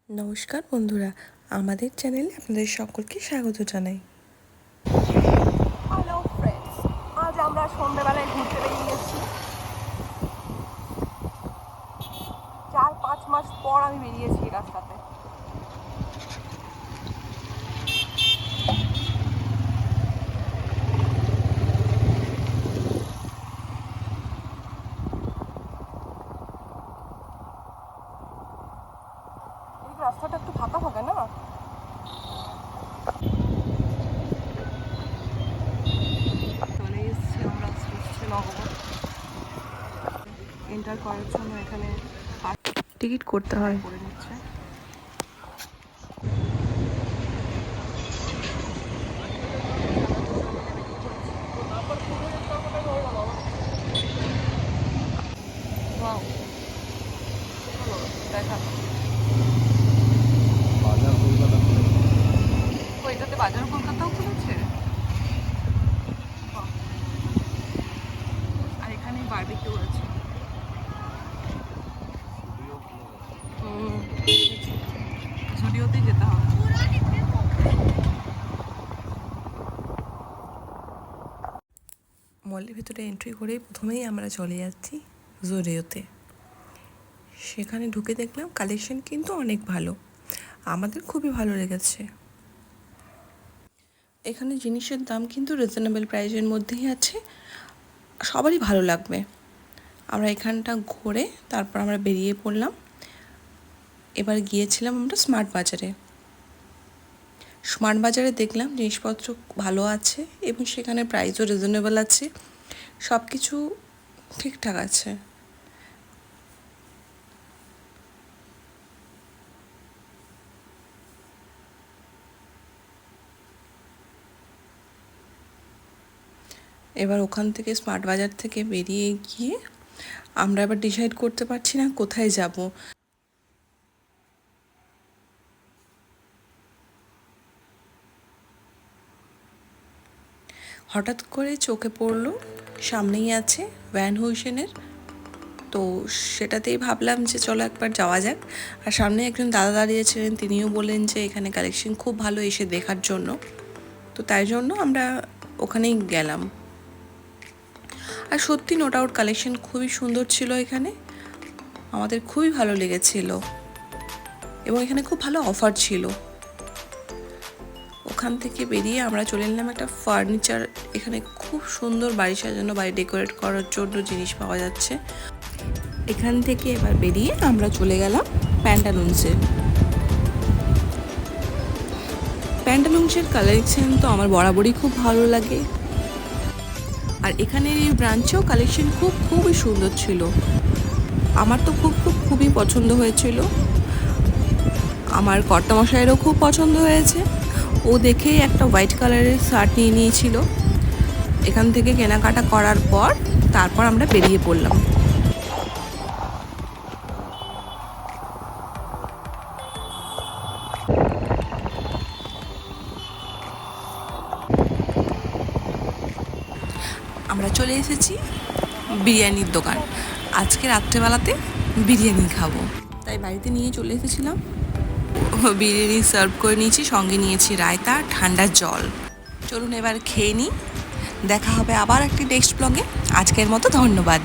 নমস্কার বন্ধুরা, আমাদের চ্যানেলে আপনাদের সকলকে স্বাগত জানাই। হ্যালো ফ্রেন্ডস, আজ আমরা সন্ধ্যেবেলায় ঘুরতে বেরিয়েছি। 4-5 মাস পর আমি বেরিয়েছি এই রাস্তাতে। এই রাস্তাটা একটু ফাঁকা ফাঁকা না? চলে এসেছি আমরা নগর। এন্টার করার জন্য এখানে টিকিট করতে হয়। করে নিচ্ছে। দেখা এটাতে বাজার কলকাতাও খুলেছে। আর এখানে বারবিকিউ আছে। জুডিওতেই যেতে হবে। মলের ভিতরে এন্ট্রি করেই প্রথমেই আমরা চলে যাচ্ছি জুডিওতে। সেখানে ঢুকে দেখলাম কালেকশন কিন্তু অনেক ভালো, আমাদের খুবই ভালো লেগেছে। এখানে জিনিসের দাম কিন্তু রিজনেবল প্রাইসের মধ্যেই আছে, সবারই ভালো লাগবে। আমরা এখানটা ঘুরে তারপর আমরা বেরিয়ে পড়লাম। এবার গিয়েছিলাম আমরা স্মার্ট বাজারে। স্মার্ট বাজারে দেখলাম জিনিসপত্র ভালো আছে এবং সেখানে প্রাইসও রিজনেবল আছে, সব কিছু ঠিকঠাক আছে। এবার ওখান থেকে স্মার্ট বাজার থেকে বেরিয়ে গিয়ে আমরা এবার ডিসাইড করতে পারছি না কোথায় যাব। হঠাৎ করে চোখে পড়লো সামনেই আছে ভ্যান হুইসেনের, তো সেটাতেই ভাবলাম যে চলো একবার যাওয়া যাক। আর সামনে একজন দাদা দাঁড়িয়েছিলেন, তিনিও বললেন যে এখানে কালেকশন খুব ভালো, এসে দেখার জন্য। তো তাই জন্য আমরা ওখানেই গেলাম। আর সত্যি নো ডাউট কালেকশন খুবই সুন্দর ছিল এখানে, আমাদের খুবই ভালো লেগেছিল এবং এখানে খুব ভালো অফার ছিল। ওখান থেকে বেরিয়ে আমরা চলে এলাম একটা ফার্নিচার, এখানে খুব সুন্দর বাড়ি সাজানো, বাড়ি ডেকোরেট করার জন্য জিনিস পাওয়া যাচ্ছে। এখান থেকে এবার বেরিয়ে আমরা চলে গেলাম প্যান্টালুন্সে। প্যান্টালুন্সের কালেকশন তো আমার বরাবরই খুব ভালো লাগে, আর এখানের এই ব্রাঞ্চেও কালেকশন খুবই সুন্দর ছিল। আমার তো খুবই পছন্দ হয়েছিল, আমার কর্তামশাইয়েরও খুব পছন্দ হয়েছে। ও দেখেই একটা হোয়াইট কালারের শার্ট নিয়ে নিয়েছিল। এখান থেকে কেনাকাটা করার পর তারপর আমরা বেরিয়ে পড়লাম। আমরা চলে এসেছি বিরিয়ানির দোকান। আজকে রাত্রেবেলাতে বিরিয়ানি খাবো, তাই বাড়িতে নিয়ে চলে এসেছিলাম। বিরিয়ানি সার্ভ করে নিয়েছি, সঙ্গে নিয়েছি রায়তা, ঠান্ডা জল। চলুন এবার খেয়ে নিই, দেখা হবে আবার একটি নেক্সট ব্লগে। আজকের মতো ধন্যবাদ।